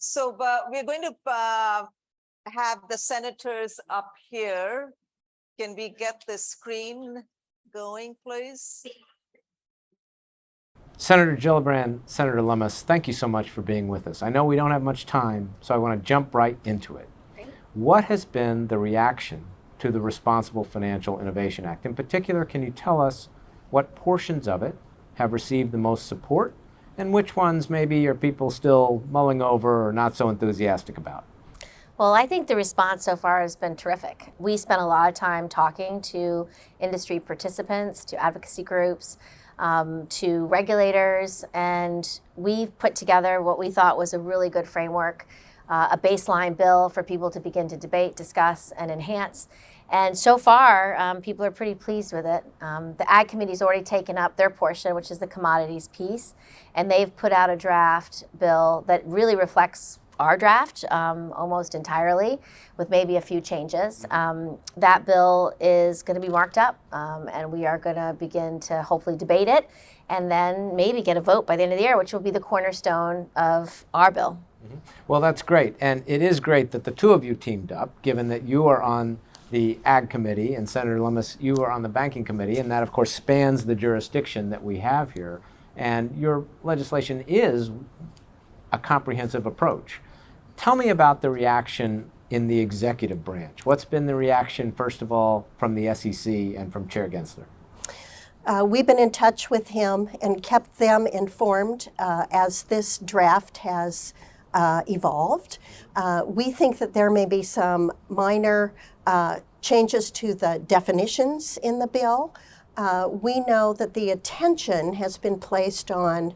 So we're going to have the senators up here. Can we get the screen going, please? Senator Gillibrand, Senator Lummis, thank you so much for being with us. I know we don't have much time, so I want to jump right into it. What has been the reaction to the Responsible Financial Innovation Act? In particular, can you tell us what portions of it have received the most support and which ones maybe are people still mulling over or not so enthusiastic about? Well, I think the response so far has been terrific. We spent a lot of time talking to industry participants, to advocacy groups, to regulators, and we've put together what we thought was a really good framework, a baseline bill for people to begin to debate, discuss, and enhance. And so far, people are pretty pleased with it. The Ag Committee's already taken up their portion, which is the commodities piece, and they've put out a draft bill that really reflects our draft almost entirely, with maybe a few changes. That bill is going to be marked up, and we are going to begin to hopefully debate it, and then maybe get a vote by the end of the year, which will be the cornerstone of our bill. Mm-hmm. Well, that's great, and it is great that the two of you teamed up, given that you are on the Ag Committee and Senator Lummis, you are on the Banking Committee, and that of course spans the jurisdiction that we have here. And your legislation is a comprehensive approach. Tell me about the reaction in the executive branch. What's been the reaction, first of all, from the SEC and from Chair Gensler? We've been in touch with him and kept them informed as this draft has evolved. We think that there may be some minor changes to the definitions in the bill. We know that the attention has been placed on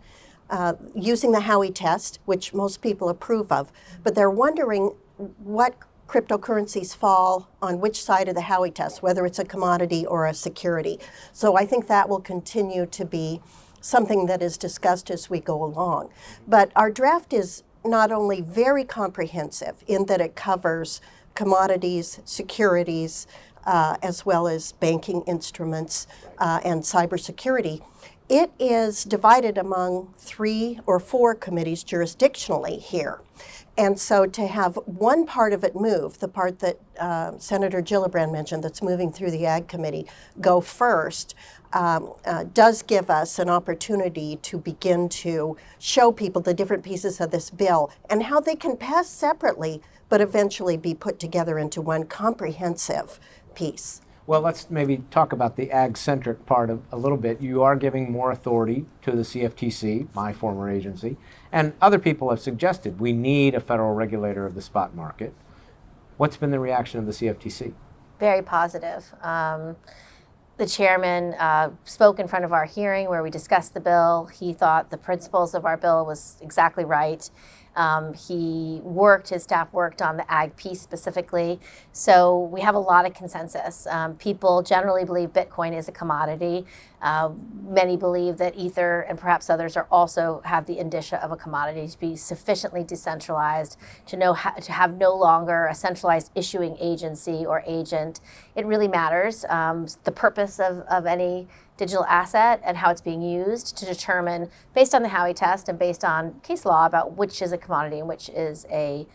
using the Howey test, which most people approve of, but they're wondering what cryptocurrencies fall on which side of the Howey test, whether it's a commodity or a security. So I think that will continue to be something that is discussed as we go along. But our draft is not only very comprehensive in that it covers commodities, securities, as well as banking instruments and cybersecurity. It is divided among 3 or 4 committees jurisdictionally here. And so to have one part of it move, the part that Senator Gillibrand mentioned that's moving through the Ag Committee, go first, does give us an opportunity to begin to show people the different pieces of this bill and how they can pass separately, but eventually be put together into one comprehensive piece. Well, let's maybe talk about the ag-centric part a little bit. You are giving more authority to the CFTC, my former agency, and other people have suggested we need a federal regulator of the spot market. What's been the reaction of the CFTC? Very positive. The chairman spoke in front of our hearing where we discussed the bill. He thought the principles of our bill was exactly right. His staff worked on the ag piece specifically. So we have a lot of consensus. People generally believe Bitcoin is a commodity. Many believe that Ether and perhaps others also have the indicia of a commodity, to be sufficiently decentralized, to have no longer a centralized issuing agency or agent. It really matters, the purpose of any digital asset and how it's being used to determine, based on the Howey test and based on case law, about which is a commodity and which is a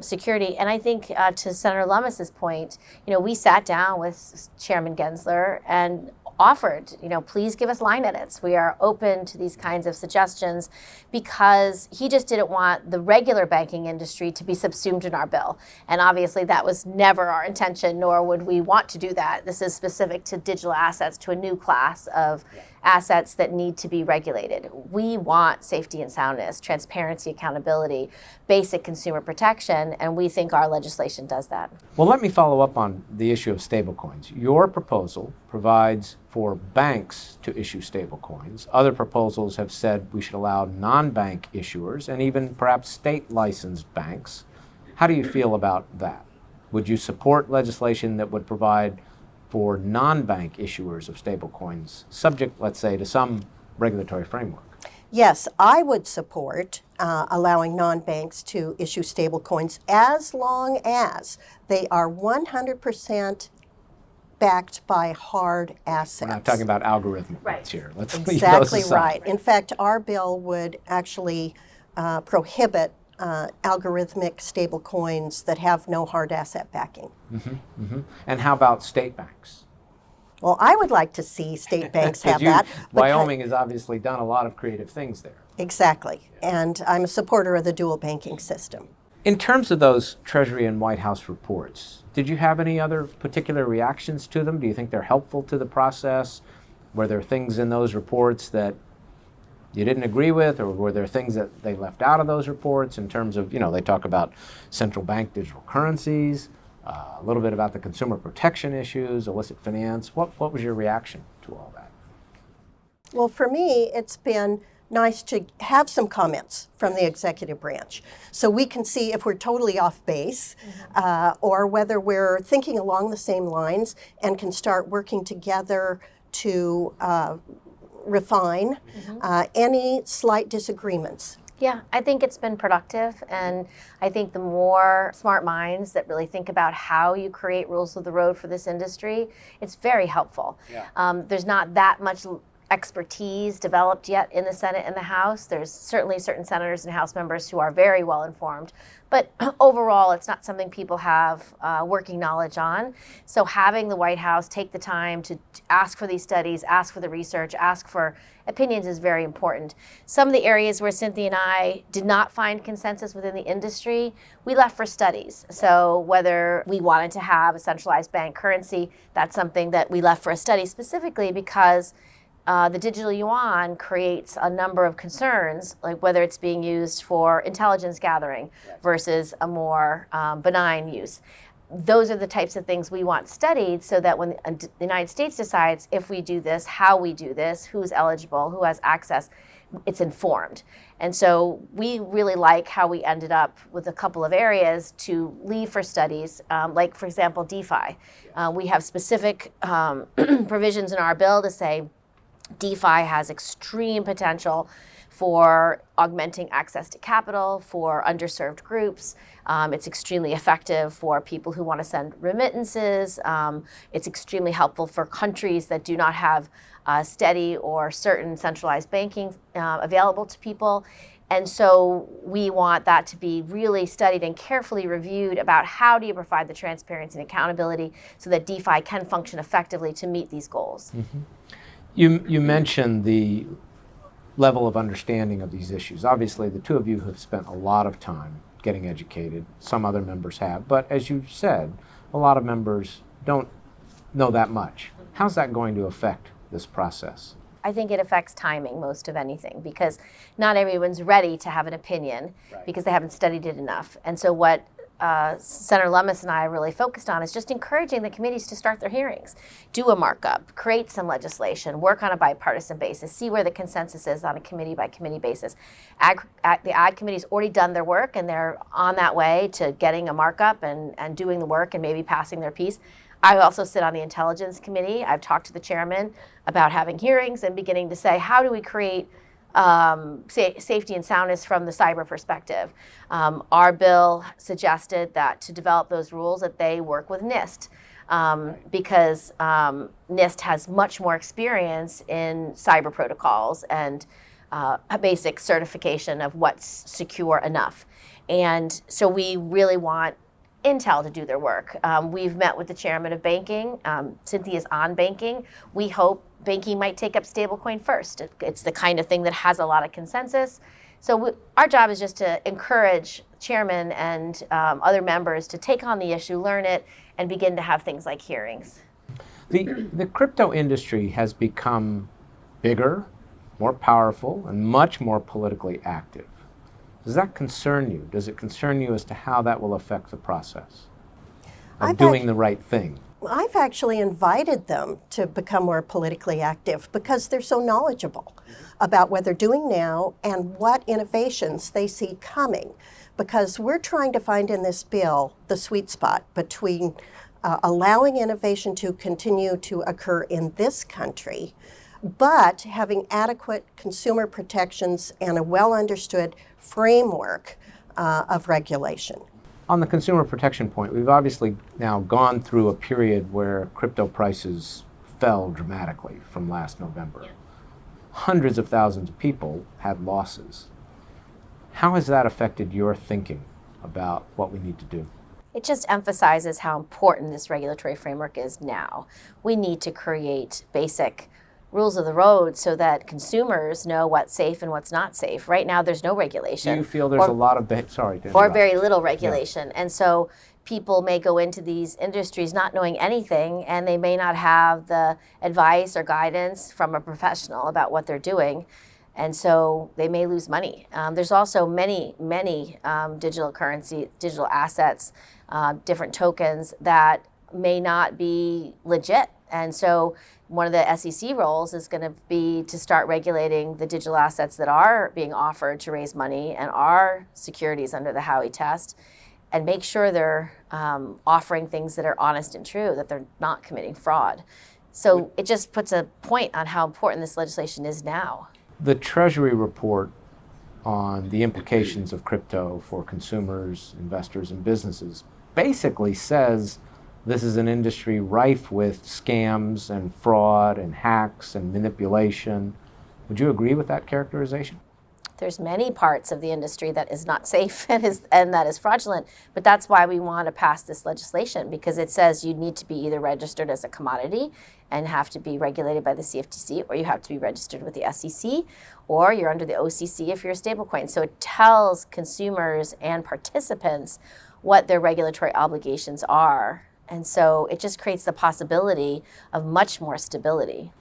security. And I think to Senator Lummis's point, we sat down with Chairman Gensler and offered, please give us line edits. We are open to these kinds of suggestions, because he just didn't want the regular banking industry to be subsumed in our bill. And obviously that was never our intention, nor would we want to do that. This is specific to digital assets, to a new class of assets that need to be regulated. We want safety and soundness, transparency, accountability, basic consumer protection, and we think our legislation does that. Well, let me follow up on the issue of stablecoins. Your proposal provides for banks to issue stablecoins. Other proposals have said we should allow non-bank issuers and even perhaps state-licensed banks. How do you feel about that? Would you support legislation that would provide for non-bank issuers of stablecoins, subject, let's say, to some regulatory framework? Yes, I would support allowing non-banks to issue stablecoins as long as they are 100% backed by hard assets. We're not talking about algorithmic Right. ones here. Let's leave Exactly those aside. right. In fact, our bill would actually prohibit algorithmic stable coins that have no hard asset backing. And how about state banks? Well, I would like to see state banks have 'Cause that. Wyoming has obviously done a lot of creative things there. Exactly. And I'm a supporter of the dual banking system. In terms of those Treasury and White House reports, did you have any other particular reactions to them? Do you think they're helpful to the process? Were there things in those reports that you didn't agree with, or were there things that they left out of those reports in terms of, they talk about central bank digital currencies, a little bit about the consumer protection issues, illicit finance. What was your reaction to all that? Well, for me, it's been nice to have some comments from the executive branch so we can see if we're totally off base or whether we're thinking along the same lines and can start working together to refine any slight disagreements. Yeah, I think it's been productive, and I think the more smart minds that really think about how you create rules of the road for this industry, it's very helpful. Yeah. There's not that much expertise developed yet in the Senate and the House. There's certainly certain senators and House members who are very well informed, but overall it's not something people have working knowledge on. So having the White House take the time to ask for these studies, ask for the research, ask for opinions is very important. Some of the areas where Cynthia and I did not find consensus within the industry, we left for studies. So whether we wanted to have a centralized bank currency, that's something that we left for a study specifically because the digital yuan creates a number of concerns, like whether it's being used for intelligence gathering versus a more benign use. Those are the types of things we want studied so that when the United States decides if we do this, how we do this, who's eligible, who has access, it's informed. And so we really like how we ended up with a couple of areas to leave for studies, like, for example, DeFi. We have specific provisions in our bill to say DeFi has extreme potential for augmenting access to capital for underserved groups. It's extremely effective for people who want to send remittances. It's extremely helpful for countries that do not have steady or certain centralized banking available to people. And so we want that to be really studied and carefully reviewed about how do you provide the transparency and accountability so that DeFi can function effectively to meet these goals. You mentioned the level of understanding of these issues. Obviously, the two of you have spent a lot of time getting educated. Some other members have, but as you said, a lot of members don't know that much. How's that going to affect this process? I think it affects timing most of anything because not everyone's ready to have an opinion because they haven't studied it enough. And so what Senator Lummis and I really focused on is just encouraging the committees to start their hearings, do a markup, create some legislation, work on a bipartisan basis, see where the consensus is on a committee by committee basis. The Ag Committee's already done their work and they're on that way to getting a markup and doing the work and maybe passing their piece. I also sit on the Intelligence Committee. I've talked to the chairman about having hearings and beginning to say, how do we create safety and soundness from the cyber perspective. Our bill suggested that to develop those rules that they work with NIST because NIST has much more experience in cyber protocols and a basic certification of what's secure enough. And so we really want Intel to do their work. We've met with the chairman of banking. Cynthia's on banking. We hope banking might take up stablecoin first. It's the kind of thing that has a lot of consensus. So our job is just to encourage chairman and other members to take on the issue, learn it, and begin to have things like hearings. The crypto industry has become bigger, more powerful, and much more politically active. Does that concern you? Does it concern you as to how that will affect the process of doing the right thing? I've actually invited them to become more politically active because they're so knowledgeable about what they're doing now and what innovations they see coming. Because we're trying to find in this bill the sweet spot between allowing innovation to continue to occur in this country, but having adequate consumer protections and a well-understood framework of regulation. On the consumer protection point, we've obviously now gone through a period where crypto prices fell dramatically from last November. Hundreds of thousands of people had losses. How has that affected your thinking about what we need to do? It just emphasizes how important this regulatory framework is now. We need to create basic rules of the road so that consumers know what's safe and what's not safe. Right now, there's no regulation. Do you feel there's a lot of, sorry to or interrupt. very little regulation. And so people may go into these industries not knowing anything, and they may not have the advice or guidance from a professional about what they're doing. And so they may lose money. There's also many digital currency, digital assets, different tokens that may not be legit. And so one of the SEC roles is going to be to start regulating the digital assets that are being offered to raise money and are securities under the Howey test, and make sure they're offering things that are honest and true, that they're not committing fraud. So it just puts a point on how important this legislation is now. The Treasury report on the implications of crypto for consumers, investors, and businesses basically says this is an industry rife with scams and fraud and hacks and manipulation. Would you agree with that characterization? There's many parts of the industry that is not safe and that is fraudulent, but that's why we want to pass this legislation, because it says you need to be either registered as a commodity and have to be regulated by the CFTC, or you have to be registered with the SEC, or you're under the OCC if you're a stablecoin. So it tells consumers and participants what their regulatory obligations are. And so it just creates the possibility of much more stability.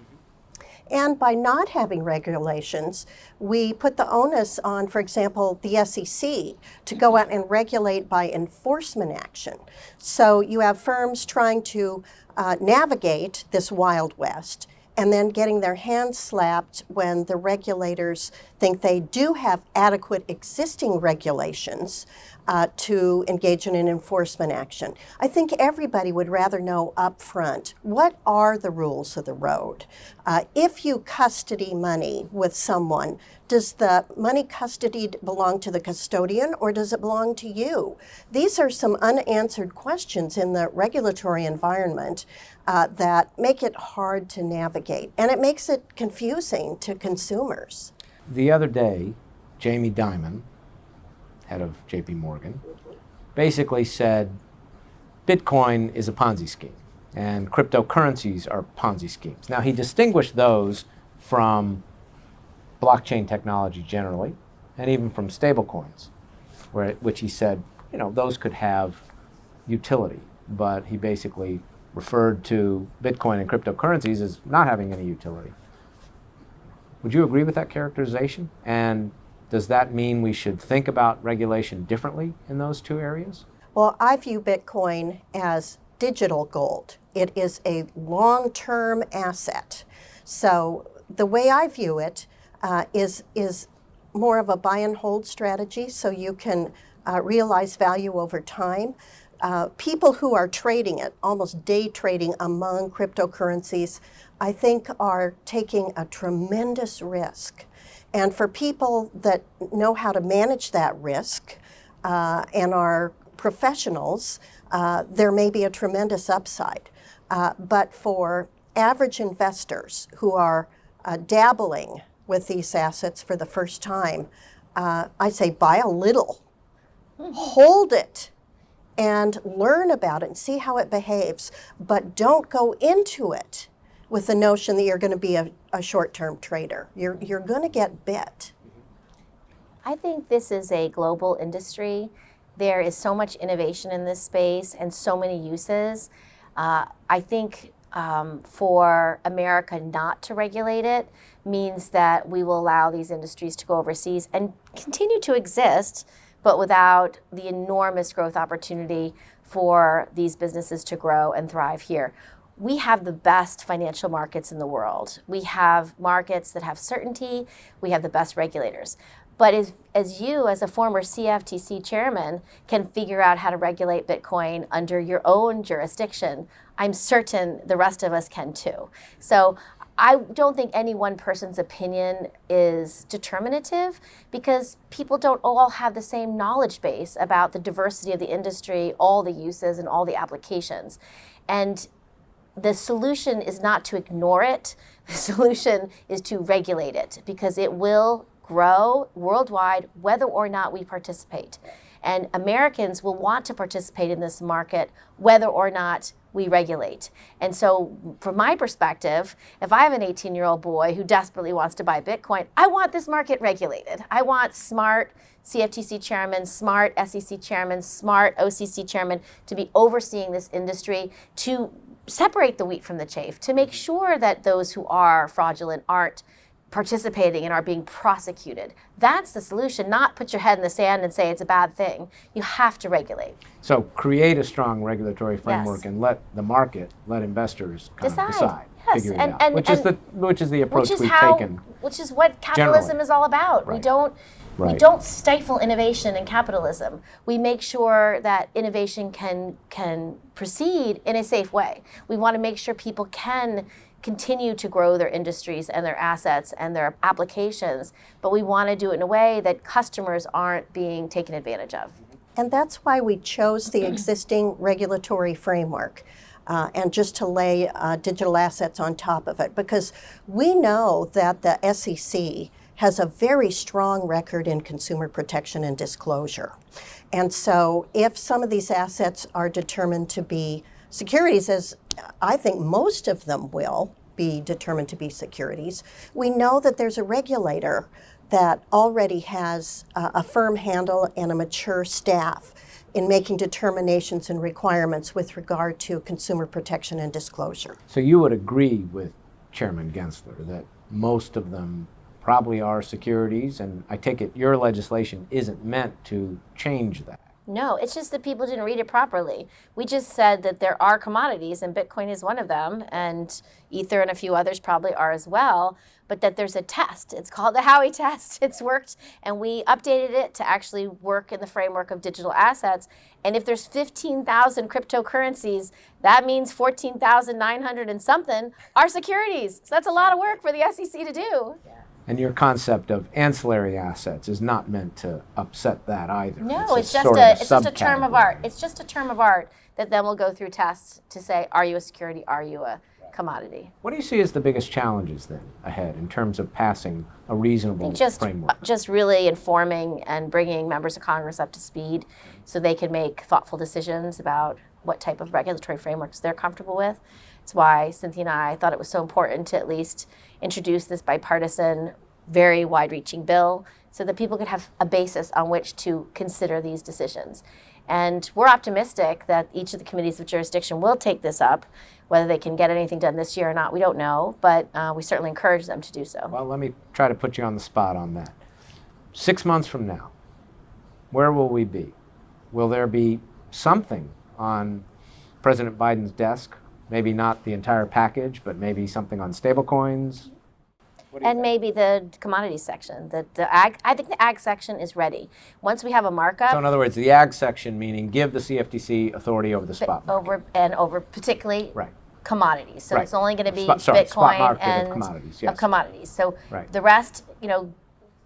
And by not having regulations, we put the onus on, for example, the SEC to go out and regulate by enforcement action. So you have firms trying to navigate this Wild West and then getting their hands slapped when the regulators think they do have adequate existing regulations to engage in an enforcement action. I think everybody would rather know up front, what are the rules of the road? If you custody money with someone, does the money custodied belong to the custodian, or does it belong to you? These are some unanswered questions in the regulatory environment that make it hard to navigate, and it makes it confusing to consumers. The other day, Jamie Dimon, head of JP Morgan, basically said Bitcoin is a Ponzi scheme and cryptocurrencies are Ponzi schemes. Now, he distinguished those from blockchain technology generally, and even from stablecoins, which he said, those could have utility, but he basically referred to Bitcoin and cryptocurrencies as not having any utility. Would you agree with that characterization? And does that mean we should think about regulation differently in those two areas? Well, I view Bitcoin as digital gold. It is a long-term asset. So the way I view it is more of a buy and hold strategy, so you can realize value over time. People who are trading it, almost day trading among cryptocurrencies, I think are taking a tremendous risk. And for people that know how to manage that risk and are professionals, there may be a tremendous upside. But for average investors who are dabbling with these assets for the first time, I say buy a little, hold it, and learn about it and see how it behaves. But don't go into it with the notion that you're going to be a short-term trader. You're going to get bit. I think this is a global industry. There is so much innovation in this space and so many uses. I think for America not to regulate it means that we will allow these industries to go overseas and continue to exist, but without the enormous growth opportunity for these businesses to grow and thrive here. We have the best financial markets in the world. We have markets that have certainty. We have the best regulators. But as you, as a former CFTC chairman, can figure out how to regulate Bitcoin under your own jurisdiction, I'm certain the rest of us can too. So I don't think any one person's opinion is determinative, because people don't all have the same knowledge base about the diversity of the industry, all the uses and all the applications. And the solution is not to ignore it. The solution is to regulate it, because it will grow worldwide, whether or not we participate. And Americans will want to participate in this market, whether or not we regulate. And so from my perspective, if I have an 18-year-old boy who desperately wants to buy Bitcoin, I want this market regulated. I want smart CFTC chairman, smart SEC chairman, smart OCC chairman to be overseeing this industry, to separate the wheat from the chaff, to make sure that those who are fraudulent aren't participating and are being prosecuted. That's the solution, not put your head in the sand and say it's a bad thing. You have to regulate. So create a strong regulatory framework, Yes. and let the market, let investors kind of decide, Yes. figure it And- out, and- which is the approach which is we've taken. Which is what capitalism generally. is all about. Right. We Right. don't stifle innovation in capitalism. We make sure that innovation can proceed in a safe way. We want to make sure people can continue to grow their industries and their assets and their applications, but we want to do it in a way that customers aren't being taken advantage of. And that's why we chose the existing regulatory framework and just to lay digital assets on top of it, because we know that the SEC has a very strong record in consumer protection and disclosure. And so if some of these assets are determined to be securities, as I think most of them will be determined to be securities, we know that there's a regulator that already has a firm handle and a mature staff in making determinations and requirements with regard to consumer protection and disclosure. So you would agree with Chairman Gensler that most of them probably are securities, and I take it your legislation isn't meant to change that. No, it's just that people didn't read it properly. We just said that there are commodities, and Bitcoin is one of them, and Ether and a few others probably are as well, but that there's a test. It's called the Howey test. It's worked, and we updated it to actually work in the framework of digital assets. And if there's 15,000 cryptocurrencies, that means 14,900 and something are securities. So that's a lot of work for the SEC to do. And your concept of ancillary assets is not meant to upset that either. No, it's sort just of a term of subcategory. art. It's just a term of art that then will go through tests to say, are you a security? Are you a commodity? What do you see as the biggest challenges then ahead in terms of passing a reasonable framework? Just really informing and bringing members of Congress up to speed so they can make thoughtful decisions about what type of regulatory frameworks they're comfortable with. It's why Cynthia and I thought it was so important to at least introduce this bipartisan, very wide-reaching bill so that people could have a basis on which to consider these decisions. And we're optimistic that each of the committees of jurisdiction will take this up. Whether they can get anything done this year or not, we don't know, but we certainly encourage them to do so. Well, let me try to put you on the spot on that. 6 months from now, where will we be? Will there be something on President Biden's desk? Maybe not the entire package, but maybe something on stablecoins? And maybe the commodities section. I think the ag section is ready. Once we have a markup. So in other words, the ag section, meaning give the CFTC authority over the spot market. over particularly Right. commodities. So Right. it's only going to be spot Bitcoin market and of commodities. Yes. of commodities. So Right. the rest,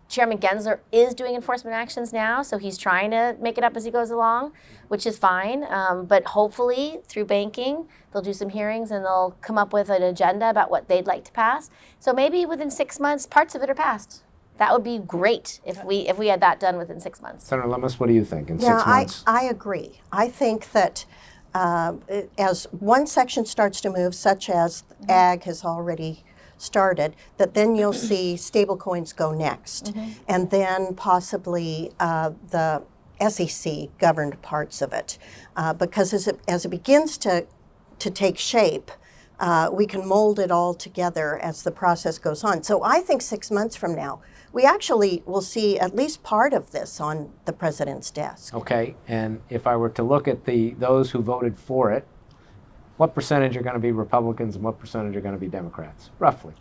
Chairman Gensler is doing enforcement actions now, so he's trying to make it up as he goes along, which is fine. But hopefully, through banking, they'll do some hearings and they'll come up with an agenda about what they'd like to pass. So maybe within 6 months, parts of it are passed. That would be great if we had that done within 6 months. Senator Lummis, what do you think in Yeah, 6 months? I agree. I think that as one section starts to move, such as ag has already started, that then you'll see stablecoins go next, and then possibly the SEC governed parts of it, because as it begins to take shape, we can mold it all together as the process goes on. So I think 6 months from now, we actually will see at least part of this on the president's desk. Okay, and if I were to look at those who voted for it, what percentage are going to be Republicans and what percentage are going to be Democrats, roughly?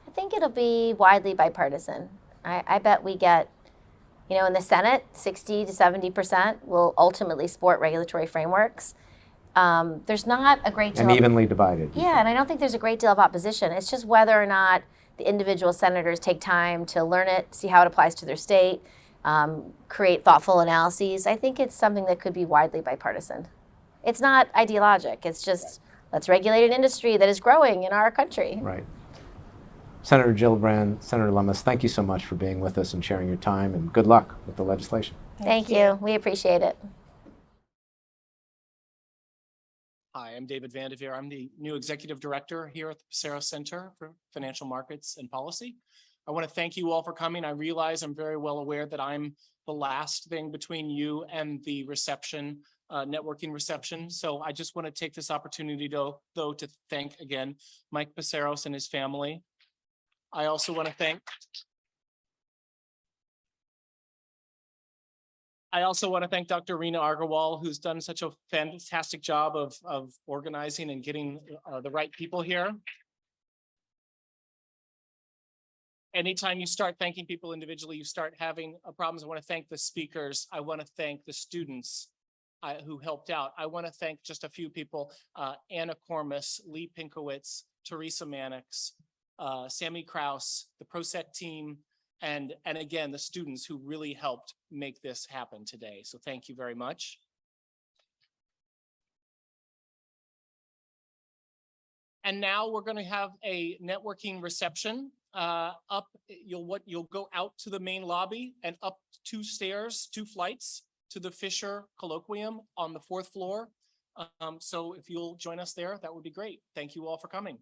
I think it'll be widely bipartisan. I bet we get, in the Senate, 60 to 70% will ultimately support regulatory frameworks. There's not a great deal And evenly divided. Yeah, and I don't think there's a great deal of opposition. It's just whether or not the individual senators take time to learn it, see how it applies to their state, create thoughtful analyses. I think it's something that could be widely bipartisan. It's not ideologic. It's just let's regulate an industry that is growing in our country. Right. Senator Gillibrand, Senator Lummis, thank you so much for being with us and sharing your time, and good luck with the legislation. Thank you. We appreciate it. Hi, I'm David Vandeveer. I'm the new Executive Director here at the Psaros Center for Financial Markets and Policy. I want to thank you all for coming. I realize I'm very well aware that I'm the last thing between you and the reception, networking reception. So I just want to take this opportunity though to thank again Mike Psaros and his family. I also want to thank Dr. Reena Agarwal, who's done such a fantastic job of organizing and getting the right people here. Anytime you start thanking people individually, you start having problems. I want to thank the speakers. I want to thank the students who helped out. I want to thank just a few people, Anna Kormis, Lee Pinkowitz, Teresa Mannix, Sammy Kraus, the ProSec team, and again, the students who really helped make this happen today. So thank you very much. And now we're going to have a networking reception. You'll go out to the main lobby and up 2 flights to the Fisher Colloquium on the 4th floor. So if you'll join us there, that would be great. Thank you all for coming.